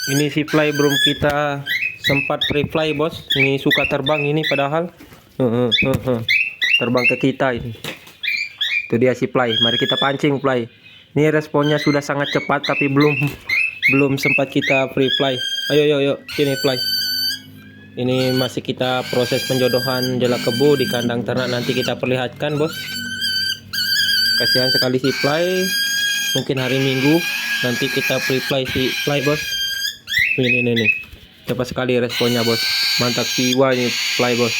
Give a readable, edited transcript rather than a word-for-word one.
Ini si fly belum kita sempat free fly bos. Ini suka terbang ini padahal. Terbang ke kita ini. Itu dia si fly. Mari kita pancing fly. Ini responnya sudah sangat cepat tapi belum sempat kita free fly. Ayo sini fly. Ini masih kita proses penjodohan jalak kebo di kandang ternak, nanti kita perlihatkan bos. Kasihan sekali si fly. Mungkin hari Minggu nanti kita free fly si fly bos. Ini cepat sekali responnya bos, mantap jiwa ini fly bos.